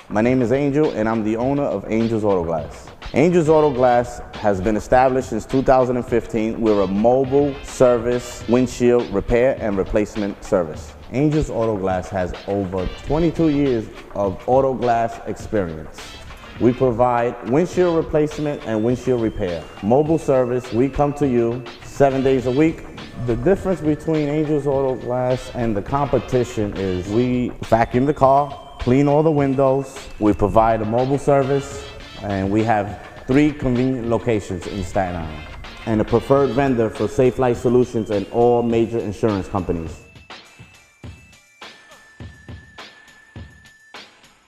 My name is Angel and I'm the owner of Angel's Auto Glass. Angel's Auto Glass has been established since 2015. We're a mobile service windshield repair and replacement service. Angel's Auto Glass has over 22 years of auto glass experience. We provide windshield replacement and windshield repair. Mobile service, we come to you 7 days a week. The difference between Angel's Auto Glass and the competition is we vacuum the car, clean all the windows, we provide a mobile service, and we have 3 convenient locations in Staten Island. And a preferred vendor for Safe Life Solutions and all major insurance companies.